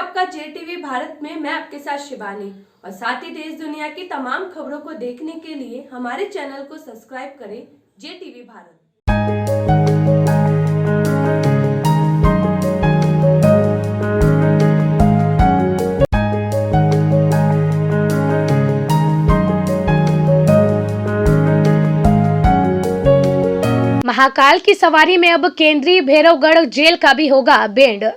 आपका JTV भारत में मैं आपके साथ शिवानी और साथ ही देश दुनिया की तमाम खबरों को देखने के लिए हमारे चैनल को सब्सक्राइब करें JTV भारत। महाकाल की सवारी में अब केंद्रीय भैरवगढ़ जेल का भी होगा बैंड।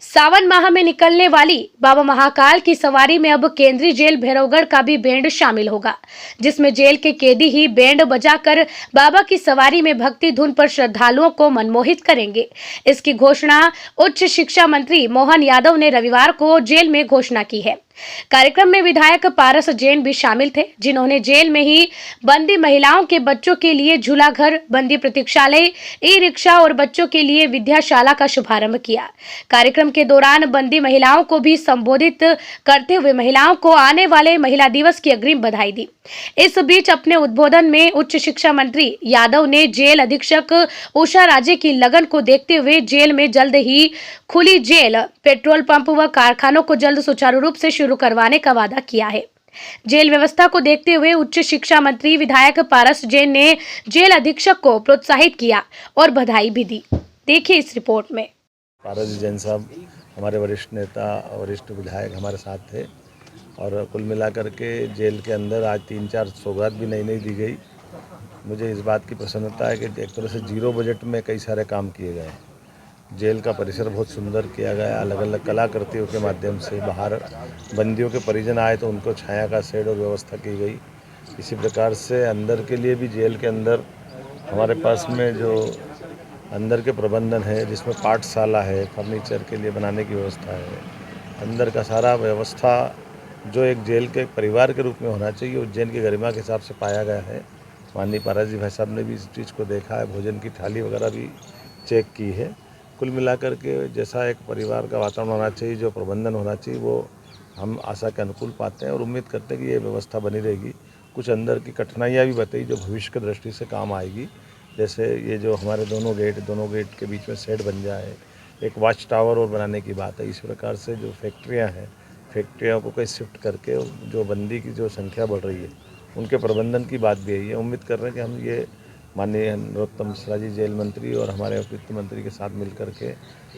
सावन माह में निकलने वाली बाबा महाकाल की सवारी में अब केंद्रीय जेल भैरवगढ़ का भी बैंड शामिल होगा, जिसमें जेल के कैदी ही बैंड बजाकर बाबा की सवारी में भक्ति धुन पर श्रद्धालुओं को मनमोहित करेंगे। इसकी घोषणा उच्च शिक्षा मंत्री मोहन यादव ने रविवार को जेल में घोषणा की है। कार्यक्रम में विधायक पारस जैन भी शामिल थे, जिन्होंने जेल में ही बंदी महिलाओं के बच्चों के लिए झूला घर, बंदी प्रतीक्षालय, ई रिक्शा और बच्चों के लिए विद्याशाला का शुभारंभ किया। कार्यक्रम के दौरान बंदी महिलाओं को भी संबोधित करते हुए महिलाओं को आने वाले महिला दिवस की अग्रिम बधाई दी। इस बीच अपने उद्बोधन में उच्च शिक्षा मंत्री यादव ने जेल अधीक्षक उषा राजे की लगन को देखते हुए जेल में जल्द ही खुली जेल, पेट्रोल पंप व कारखानों को जल्द सुचारू रूप से शुरू करवाने का वादा किया है। जेल व्यवस्था को देखते हुए उच्च शिक्षा मंत्री विधायक पारस जैन ने जेल अधीक्षक को प्रोत्साहित किया और बधाई भी दी। देखिए इस रिपोर्ट में। पारस जैन साहब हमारे वरिष्ठ नेता, वरिष्ठ विधायक हमारे साथ थे और कुल मिलाकर के जेल के अंदर आज 3-4 सौगात भी नई दी गई। मुझे इस बात की प्रसन्नता है कि एक तरह से जीरो बजट में कई सारे काम किए गए। जेल का परिसर बहुत सुंदर किया गया, अलग अलग कलाकृतियों के माध्यम से बाहर बंदियों के परिजन आए तो उनको छाया का शेड और व्यवस्था की गई। इसी प्रकार से अंदर के लिए भी जेल के अंदर हमारे पास में जो अंदर के प्रबंधन है, जिसमें पाठशाला है, फर्नीचर के लिए बनाने की व्यवस्था है, अंदर का सारा व्यवस्था जो एक जेल के परिवार के रूप में होना चाहिए, उज्जैन की गरिमा के हिसाब से पाया गया है। माननीय पारस जी भाई साहब ने भी इस चीज़ को देखा है, भोजन की थाली वगैरह भी चेक की है। कुल मिलाकर के जैसा एक परिवार का वातावरण होना चाहिए, जो प्रबंधन होना चाहिए, वो हम आशा के अनुकूल पाते हैं और उम्मीद करते हैं कि ये व्यवस्था बनी रहेगी। कुछ अंदर की कठिनाइयाँ भी बताई जो भविष्य की दृष्टि से काम आएगी, जैसे ये जो हमारे दोनों गेट के बीच में शेड बन जाए, एक वॉच टावर और बनाने की बात है। इस प्रकार से जो फैक्ट्रियाँ हैं, फैक्ट्रियों को कहीं शिफ्ट करके जो बंदी की जो संख्या बढ़ रही है, उनके प्रबंधन की बात भी है। उम्मीद कर रहे हैं कि हम ये माननीय नरोत्तम मिश्रा जी जेल मंत्री और हमारे वित्त मंत्री के साथ मिलकर के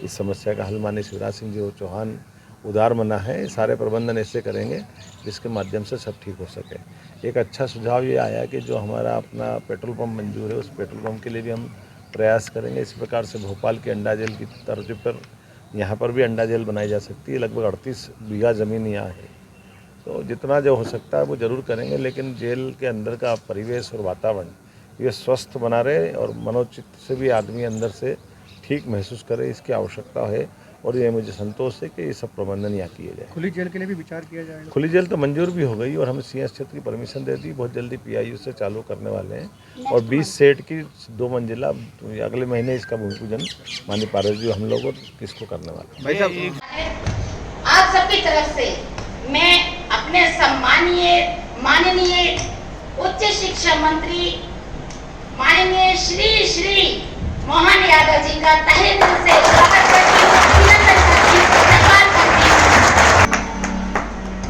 इस समस्या का हल माननीय शिवराज सिंह जी चौहान उदार मना है, सारे प्रबंधन ऐसे करेंगे जिसके माध्यम से सब ठीक हो सके। एक अच्छा सुझाव ये आया कि जो हमारा अपना पेट्रोल पंप मंजूर है, उस पेट्रोल पंप के लिए भी हम प्रयास करेंगे। इस प्रकार से भोपाल के अंडा जेल की तर्ज पर यहाँ पर भी अंडा जेल बनाई जा सकती है। लगभग 38 बीघा ज़मीन यहाँ है, तो जितना जो हो सकता है वो ज़रूर करेंगे। लेकिन जेल के अंदर का परिवेश और वातावरण ये स्वस्थ बना रहे और मनोचित्त से भी आदमी अंदर से ठीक महसूस करे, इसकी आवश्यकता है और ये मुझे संतोष है कि ये सब प्रबंधन यहाँ किए जाए। खुली जेल के लिए भी विचार किया जाएगा। खुली जेल तो मंजूर भी हो गई और हमें CS क्षेत्र की परमिशन दे दी। बहुत जल्दी PIU से चालू करने वाले हैं और 20 सेट की 2 मंजिला अगले महीने इसका भूमि पूजन माननीय पारस जी हम लोग किसको करने वाले। आप सबकी तरफ से मैं अपने सम्मानीय माननीय उच्च शिक्षा मंत्री माननीय श्री मोहन यादव जी का तहे दिल से स्वागत करती हूं, अभिनंदन करती हूं, धन्यवाद करती हूं।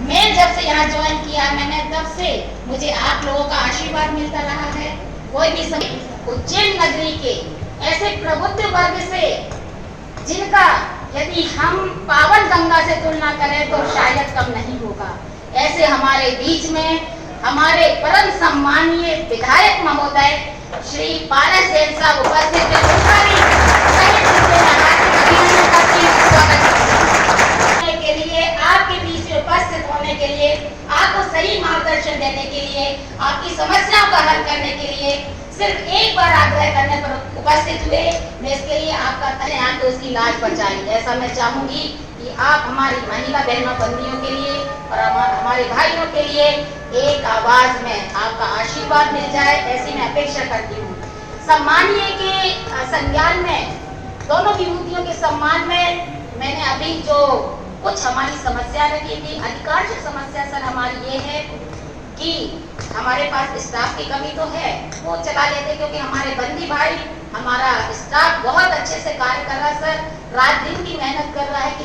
मैं जब से यहाँ ज्वाइन किया, मैंने तब से मुझे आप लोगों का आशीर्वाद मिलता रहा है। कोई भी समय उज्जैन नगरी के ऐसे प्रबुद्ध वर्ग से जिनका यदि हम पावन गंगा से तुलना करें तो शायद कम नहीं होगा, ऐसे हमारे बीच में हमारे परम सम्मानीय विधायक महोदय श्री पारस जैन साहब उपस्थित हैं। उनका भी के लिए, आपके बीच में उपस्थित होने के लिए, आपको सही मार्गदर्शन देने के लिए, आपकी समस्याओं का हल करने के लिए सिर्फ एक बार आग्रह करने पर उपस्थित हुए। मैं इसके लिए आपका तहे आके उसकी लाज बचाएं। ऐसा मैं चाहूंगी कि आप हमारी महिला बहनों बंदियों के लिए और हमारे भाइयों के लिए एक आवाज में आपका आशीर्वाद मिल जाए, ऐसी मैं अपेक्षा करती हूँ। सम्मानीय के संज्ञान में, दोनों विभूतियों के सम्मान में मैंने अभी जो कुछ हमारी समस्या रखी थी, अधिकांश समस्या सर हमारी ये है कि हमारे पास स्टाफ की कमी तो है, वो चला लेते क्योंकि हमारे बंदी भाई, हमारा स्टाफ बहुत अच्छे से कार्य कर रहा है सर, रात दिन की मेहनत कर रहा है कि